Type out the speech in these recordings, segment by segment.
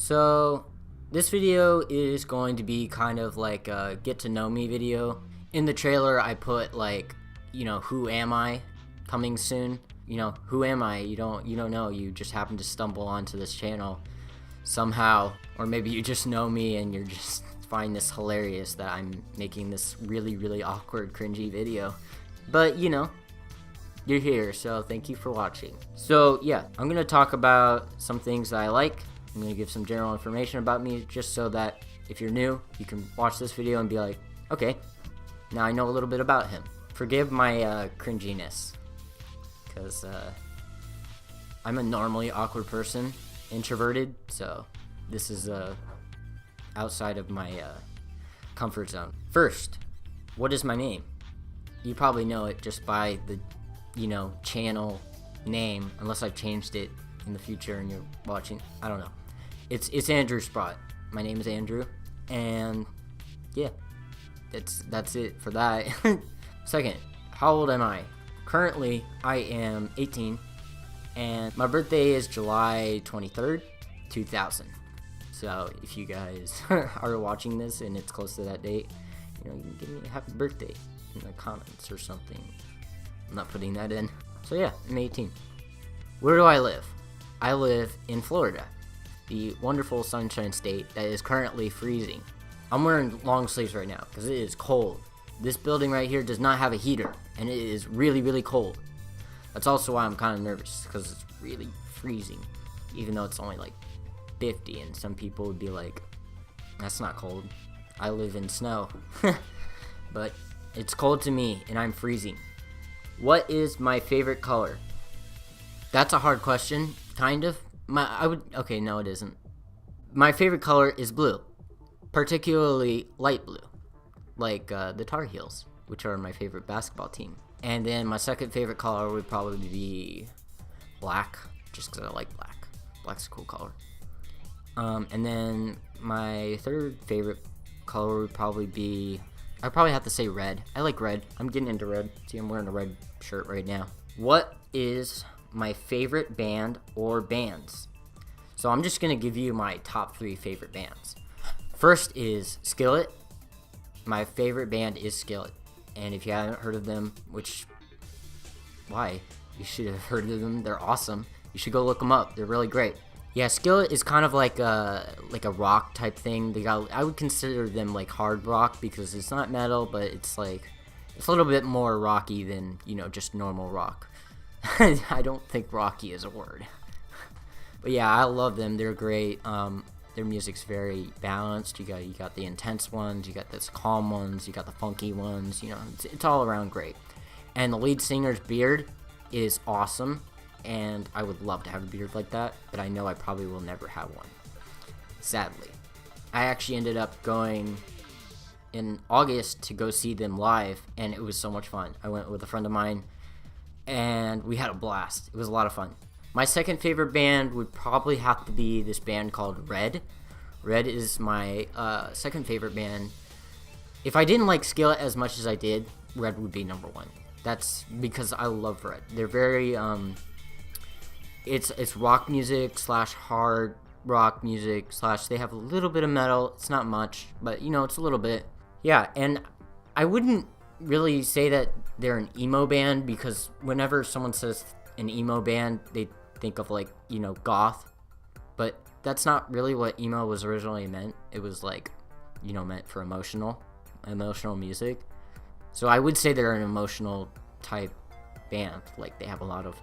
So this video is going to be kind of like a get to know me video. In the trailer I put like, who am I coming soon. Who am I? You don't know. You just happen to stumble onto this channel somehow, or maybe you just know me and you're just find this hilarious that I'm making this really awkward cringy video. But you're here, so thank you for watching. So yeah, I'm gonna talk about some things that I like. I'm gonna give some general information about me just so that if you're new, you can watch this video and be like, okay, now I know a little bit about him. Forgive my cringiness, because I'm a normally awkward person, introverted, so this is outside of my comfort zone. First, what is my name? You probably know it just by the channel name, unless I've changed it in the future and you're watching. I don't know. It's Andrew Sprott. My name is Andrew, and yeah, that's it for that. Second, how old am I? Currently, I am 18, and my birthday is July 23rd, 2000. So if you guys are watching this and it's close to that date, you can give me a happy birthday in the comments or something. I'm not putting that in. So yeah, I'm 18. Where do I live? I live in Florida, the wonderful sunshine state that is currently freezing. I'm wearing long sleeves right now because it is cold. This building right here does not have a heater, and it is really cold. That's also why I'm kind of nervous, because it's really freezing, even though it's only like 50, and some people would be like, that's not cold. I live in snow. But it's cold to me, and I'm freezing. What is my favorite color? That's a hard question, kind of. Okay, no, it isn't. My favorite color is blue, particularly light blue, like the Tar Heels, which are my favorite basketball team. And then my second favorite color would probably be black, just because I like black. Black's a cool color. And then my third favorite color would probably be, I'd probably have to say red. I like red. I'm getting into red. See, I'm wearing a red shirt right now. What is my favorite band or bands? So I'm just going to give you my top 3 favorite bands. First is Skillet. My favorite band is Skillet. And if you haven't heard of them, why? You should have heard of them. They're awesome. You should go look them up. They're really great. Yeah, Skillet is kind of like a rock type thing. I would consider them like hard rock, because it's not metal, but it's a little bit more rocky than, just normal rock. I don't think rocky is a word. But yeah, I love them. They're great. Their music's very balanced. You got the intense ones, you got the calm ones, you got the funky ones. It's all around great. And the lead singer's beard is awesome. And I would love to have a beard like that, but I know I probably will never have one, sadly. I actually ended up going in August to go see them live, and it was so much fun. I went with a friend of mine, and we had a blast. It was a lot of fun. My second favorite band would probably have to be this band called Red. Red is my second favorite band. If I didn't like Skillet as much as I did, Red would be number 1. That's because I love Red. They're very It's rock music / hard rock music / they have a little bit of metal. It's not much, but it's a little bit. Yeah, and I wouldn't really say that they're an emo band, because whenever someone says an emo band, they think of goth, but that's not really what emo was originally meant. It was meant for emotional music. So I would say they're an emotional type band. They have a lot of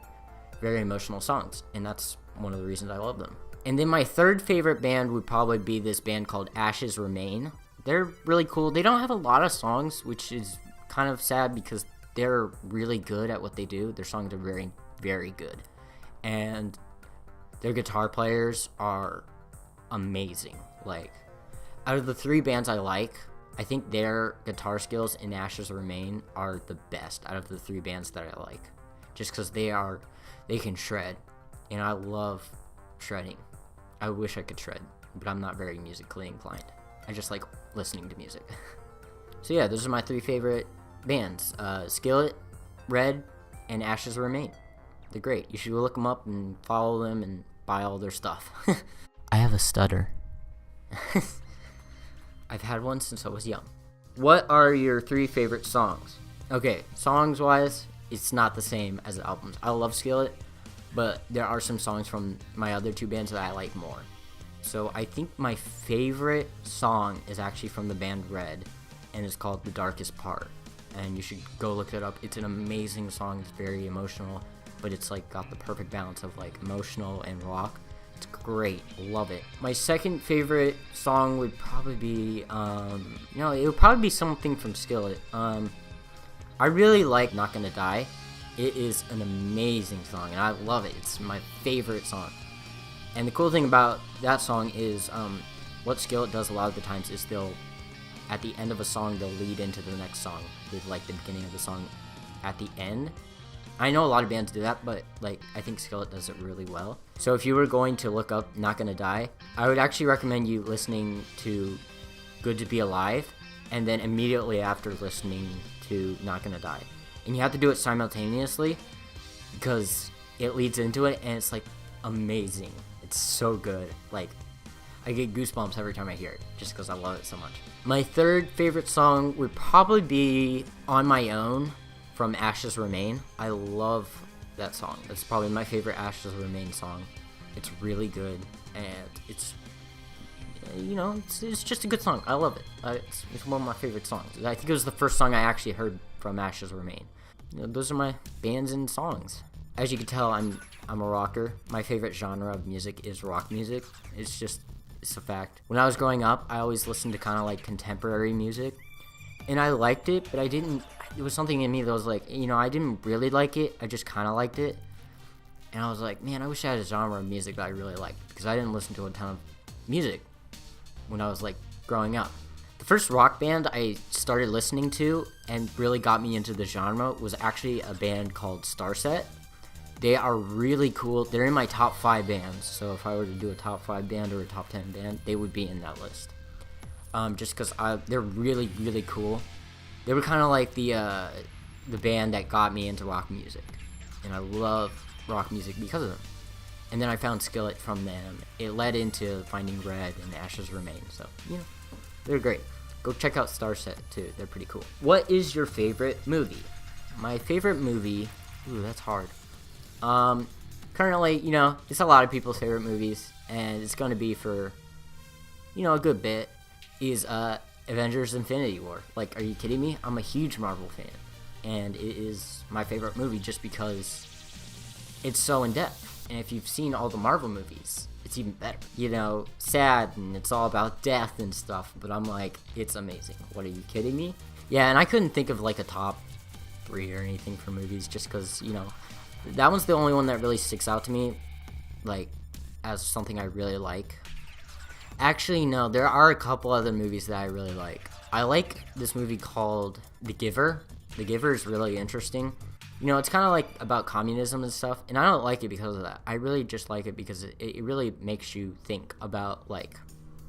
very emotional songs, and that's one of the reasons I love them. And then my third favorite band would probably be this band called Ashes Remain. They're really cool. They don't have a lot of songs, which is kind of sad, because they're really good at what they do. Their songs are very good, and their guitar players are amazing. Out of the 3 bands I like, I think their guitar skills in Ashes Remain are the best out of the 3 bands that I like, just because they can shred, and I love shredding. I wish I could shred, but I'm not very musically inclined. I just like listening to music. So yeah, those are my 3 favorite bands. Skillet, Red, and Ashes Remain. They're great. You should look them up and follow them and buy all their stuff. I have have a stutter. I've had one since I was young. What are your 3 favorite songs? Okay, songs-wise, it's not the same as the albums. I love Skillet, but there are some songs from my other 2 bands that I like more. So I think my favorite song is actually from the band Red, and it's called The Darkest Part. And you should go look it up. It's an amazing song. It's very emotional, but it's like got the perfect balance of like emotional and rock. It's great. Love it. My second favorite song would probably be, it would probably be something from Skillet. I really like Not Gonna Die. It is an amazing song, and I love it. It's my favorite song. And the cool thing about that song is, what Skillet does a lot of the times is at the end of a song, they'll lead into the next song with like the beginning of the song at the end. I know a lot of bands do that, but like I think Skillet does it really well. So if you were going to look up Not Gonna Die, I would actually recommend you listening to Good to Be Alive, and then immediately after listening to Not Gonna Die. And you have to do it simultaneously because it leads into it, and it's like amazing. It's so good. Like, I get goosebumps every time I hear it just because I love it so much. My third favorite song would probably be On My Own from Ashes Remain. I love that song. That's probably my favorite Ashes Remain song. It's really good, and it's just a good song. I love it. It's one of my favorite songs. I think it was the first song I actually heard from Ashes Remain. Those are my bands and songs. As you can tell, I'm a rocker. My favorite genre of music is rock music. It's a fact. When I was growing up, I always listened to kind of like contemporary music, and I liked it, but it was something in me that was like, I didn't really like it. I just kind of liked it, and I was like, man, I wish I had a genre of music that I really liked, because I didn't listen to a ton of music when I was like growing up. The first rock band I started listening to and really got me into the genre was actually a band called Starset. They are really cool. They're in my top 5 bands, so if I were to do a top 5 band or a top 10 band, they would be in that list. Just because they're really, really cool. They were kind of like the band that got me into rock music, and I love rock music because of them. And then I found Skillet from them. It led into finding Red and Ashes Remain, so, they're great. Go check out Starset, too. They're pretty cool. What is your favorite movie? My favorite movie... Ooh, that's hard. Currently, it's a lot of people's favorite movies, and it's going to be for, a good bit, is, Avengers Infinity War. Like, are you kidding me? I'm a huge Marvel fan, and it is my favorite movie just because it's so in-depth. And if you've seen all the Marvel movies, it's even better. Sad, and it's all about death and stuff, but I'm like, it's amazing. What, are you kidding me? Yeah, and I couldn't think of, like, a top 3 or anything for movies just because, that one's the only one that really sticks out to me, like, as something I really like. Actually, no, there are a couple other movies that I really like. I like this movie called The Giver. The Giver is really interesting. It's kind of like about communism and stuff, and I don't like it because of that. I really just like it because it really makes you think about, like,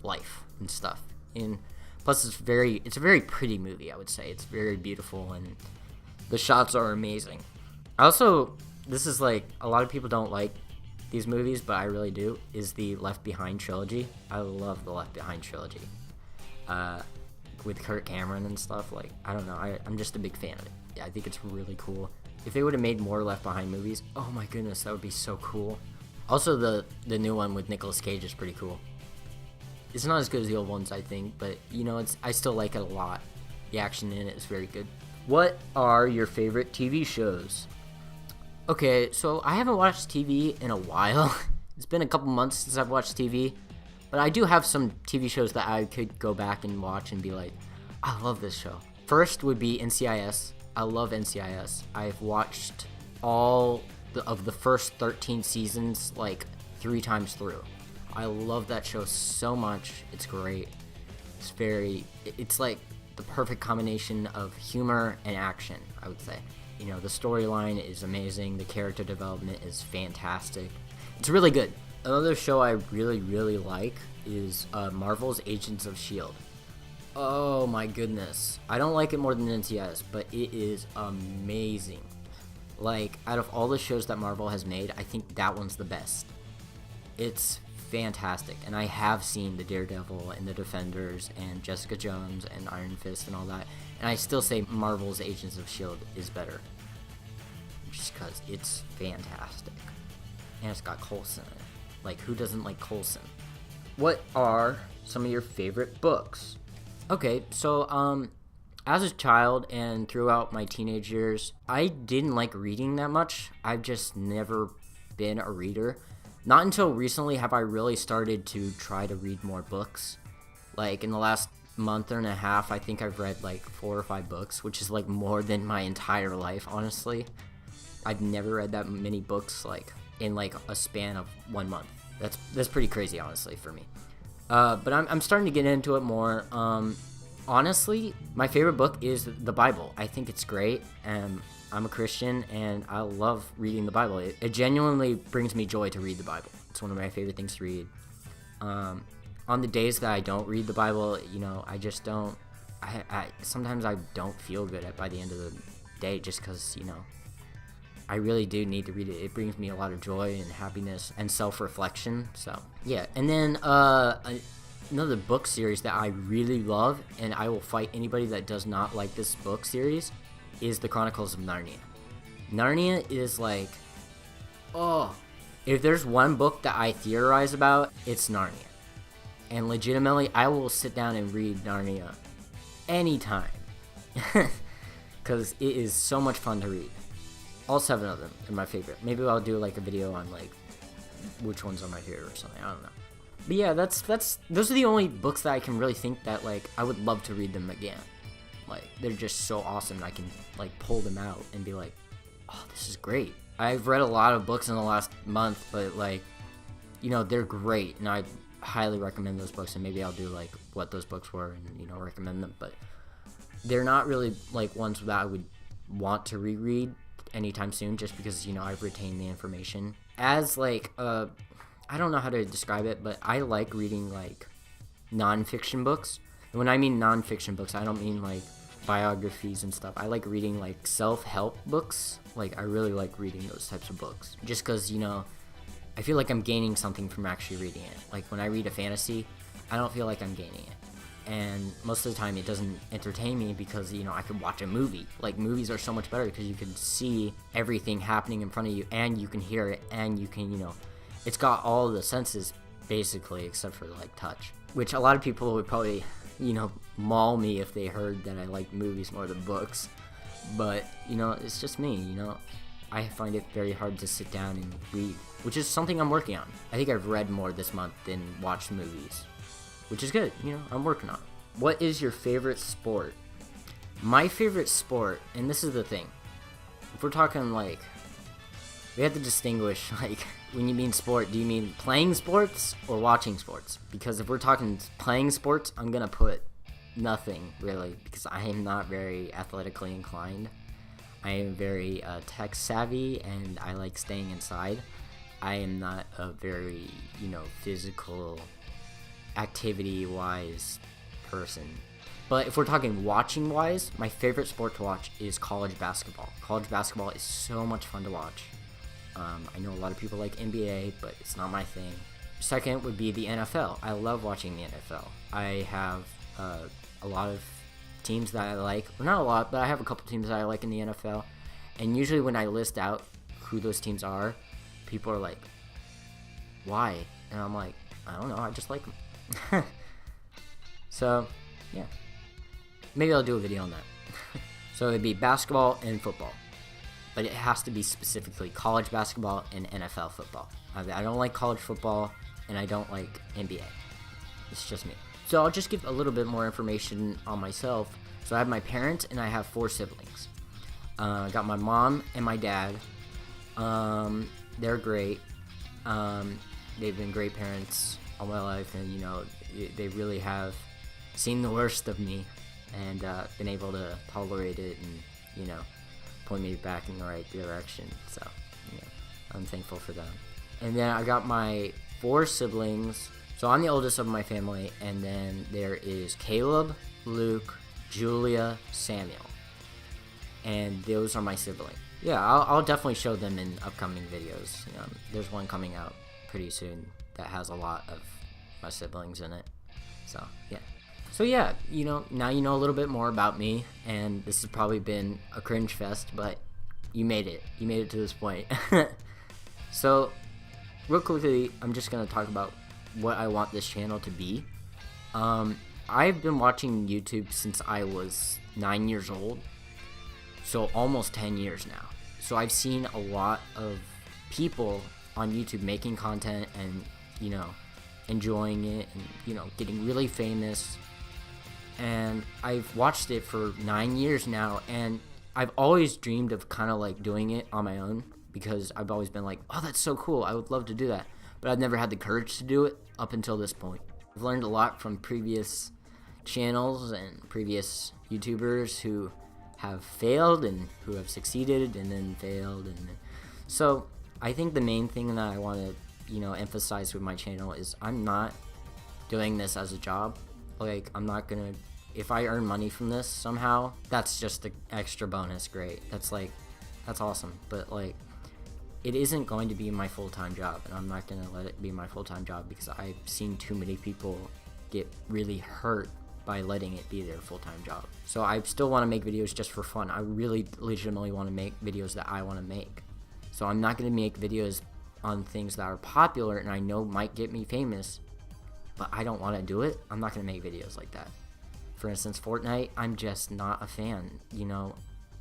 life and stuff. And plus, it's a very pretty movie, I would say. It's very beautiful, and the shots are amazing. This is like, a lot of people don't like these movies, but I really do, is the Left Behind trilogy. I love the Left Behind trilogy. With Kirk Cameron and stuff, like, I don't know, I'm just a big fan of it. Yeah, I think it's really cool. If they would have made more Left Behind movies, oh my goodness, that would be so cool. Also, the new one with Nicolas Cage is pretty cool. It's not as good as the old ones, I think, but, I still like it a lot. The action in it is very good. What are your favorite TV shows? Okay, so I haven't watched TV in a while. It's been a couple months since I've watched TV, but I do have some TV shows that I could go back and watch and be like, I love this show. First would be NCIS. I love NCIS. I've watched all of the first 13 seasons like 3 times through. I love that show so much. It's great. It's like the perfect combination of humor and action, I would say. The storyline is amazing. The character development is fantastic. It's really good. Another show I really, really like is Marvel's Agents of S.H.I.E.L.D. Oh my goodness. I don't like it more than NCIS, but it is amazing. Like, out of all the shows that Marvel has made, I think that one's the best. It's fantastic, and I have seen the Daredevil and the Defenders and Jessica Jones and Iron Fist and all that, and I still say Marvel's Agents of S.H.I.E.L.D. is better, just because it's fantastic, and it's got Coulson in it. Like, who doesn't like Coulson? What are some of your favorite books? Okay, so, as a child and throughout my teenage years, I didn't like reading that much. I've just never been a reader. Not until recently have I really started to try to read more books. Like, in the last month and a half, I think I've read like 4 or 5 books, which is like more than my entire life, honestly. I've never read that many books like in like a span of 1 month. That's pretty crazy, honestly, for me. But I'm starting to get into it more. Honestly, my favorite book is the Bible. I think it's great, and I'm a Christian, and I love reading the Bible. It genuinely brings me joy to read the Bible. It's one of my favorite things to read. On the days that I don't read the Bible, you know, I just don't. Sometimes I don't feel good by the end of the day, just because, you know, I really do need to read it. It brings me a lot of joy and happiness and self-reflection. So yeah, and then another book series that I really love, and I will fight anybody that does not like this book series, is the Chronicles of Narnia. Narnia is like, oh, if there's one book that I theorize about, it's Narnia. And legitimately, I will sit down and read Narnia anytime. Because it is so much fun to read. All 7 of them are my favorite. Maybe I'll do like a video on like which ones are my favorite or something. I don't know. But yeah, those are the only books that I can really think that like I would love to read them again. Like, they're just so awesome. I can like pull them out and be like, oh, this is great. I've read a lot of books in the last month, but like, you know, they're great, and I highly recommend those books. And maybe I'll do like what those books were and, you know, recommend them. But they're not really like ones that I would want to reread anytime soon, just because, you know, I've retained the information. As like I don't know how to describe it, but I like reading like non-fiction books. And when I mean non-fiction books, I don't mean like biographies and stuff. I like reading like self-help books. Like, I really like reading those types of books, just because, you know, I feel like I'm gaining something from actually reading it. Like, when I read a fantasy, I don't feel like I'm gaining it. And most of the time it doesn't entertain me, because, you know, I could watch a movie. Like, movies are so much better because you can see everything happening in front of you, and you can hear it, and you can, you know, it's got all the senses basically except for like touch, which a lot of people would probably, you know, maul me if they heard that I like movies more than books. But, you know, it's just me, you know. I find it very hard to sit down and read, which is something I'm working on. I think I've read more this month than watched movies, which is good, you know, I'm working on it. What is your favorite sport? My favorite sport, and this is the thing, if we're talking like, we have to distinguish, like, when you mean sport, do you mean playing sports or watching sports? Because if we're talking playing sports, I'm gonna put nothing, really, because I am not very athletically inclined. I am very tech savvy, and I like staying inside. I am not a very, you know, physical, activity-wise person. But if we're talking watching-wise, my favorite sport to watch is college basketball. College basketball is so much fun to watch. I know a lot of people like NBA, but it's not my thing. Second would be the NFL. I love watching the NFL. I have a lot of teams that I like. Well, not a lot, but I have a couple teams that I like in the NFL. And usually when I list out who those teams are, people are like, why? And I'm like, I don't know, I just like them. So, yeah. Maybe I'll do a video on that. So it'd be basketball and football. But it has to be specifically college basketball and NFL football. I don't like college football, and I don't like NBA. It's just me. So I'll just give a little bit more information on myself. So I have my parents, and I have 4 siblings. I got my mom and my dad. They're great. They've been great parents all my life, and, you know, they really have seen the worst of me and been able to tolerate it and, you know, point me back in the right direction. So, yeah, I'm thankful for them. And then I got my 4 siblings. So I'm the oldest of my family, and then there is Caleb, Luke, Julia, Samuel. And those are my siblings. Yeah, I'll definitely show them in upcoming videos. There's one coming out pretty soon that has a lot of my siblings in it. So yeah, you know, now you know a little bit more about me, and this has probably been a cringe fest, but you made it to this point. So real quickly, I'm just gonna talk about what I want this channel to be. I've been watching YouTube since I was 9 years old, so almost 10 years now. So I've seen a lot of people on YouTube making content and, you know, enjoying it and, you know, getting really famous. And I've watched it for 9 years now, and I've always dreamed of kind of like doing it on my own, because I've always been like, oh, that's so cool, I would love to do that, but I've never had the courage to do it up until this point. I've learned a lot from previous channels and previous YouTubers who have failed and who have succeeded and then failed, and so I think the main thing that I want to, you know, emphasize with my channel is I'm not doing this as a job. Like, I'm not gonna, if I earn money from this somehow, that's just an extra bonus. Great, that's awesome, but like, it isn't going to be my full-time job, and I'm not gonna let it be my full-time job, because I've seen too many people get really hurt by letting it be their full-time job. So I still want to make videos just for fun. I really legitimately want to make videos that I want to make. So I'm not gonna make videos on things that are popular and I know might get me famous, but I don't want to do it. I'm not gonna make videos like that. For instance, Fortnite, I'm just not a fan. You know,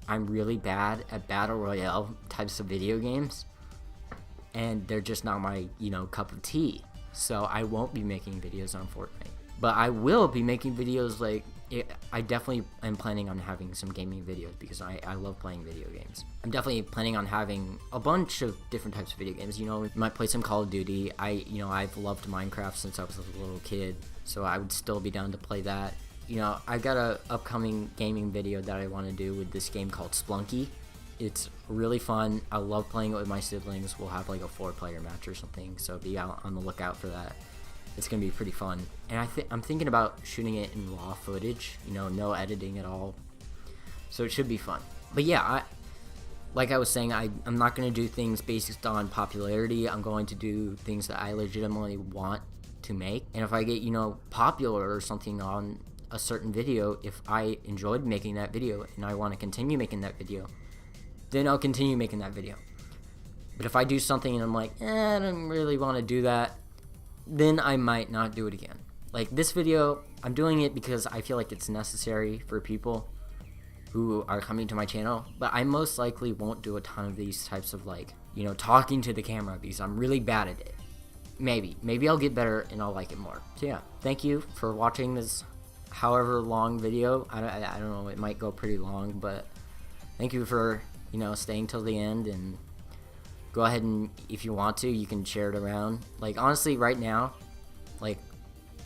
I'm really bad at battle royale types of video games, and they're just not my, you know, cup of tea. So I won't be making videos on Fortnite, but I will be making videos like I definitely am planning on having some gaming videos, because I love playing video games. I'm definitely planning on having a bunch of different types of video games. You know, might play some Call of Duty. I've loved Minecraft since I was a little kid, so I would still be down to play that. You know, I got a upcoming gaming video that I want to do with this game called Splunky. It's really fun. I love playing it with my siblings. We'll have like a 4-player match or something, so be out on the lookout for that. It's gonna be pretty fun, and I'm thinking about shooting it in raw footage, you know, no editing at all, so it should be fun. But yeah, like I was saying, I'm not gonna do things based on popularity. I'm going to do things that I legitimately want to make, and if I get, you know, popular or something on a certain video, if I enjoyed making that video and I want to continue making that video, then I'll continue making that video. But if I do something and I'm like, I don't really want to do that, then I might not do it again. Like this video, I'm doing it because I feel like it's necessary for people who are coming to my channel, but I most likely won't do a ton of these types of, like, you know, talking to the camera, because I'm really bad at it. Maybe I'll get better and I'll like it more. So yeah, thank you for watching this however long video. I don't know, it might go pretty long, but thank you for, you know, staying till the end, and go ahead and, if you want to, you can share it around. Like, honestly, right now, like,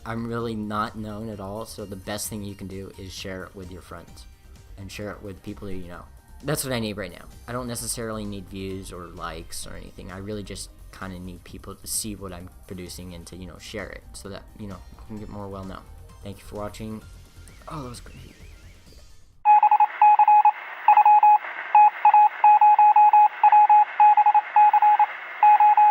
I'm really not known at all, so the best thing you can do is share it with your friends and share it with people who you know. That's what I need right now. I don't necessarily need views or likes or anything. I really just kind of need people to see what I'm producing and to, you know, share it so that, you know, I can get more well known. Thank you for watching. Oh, that was great.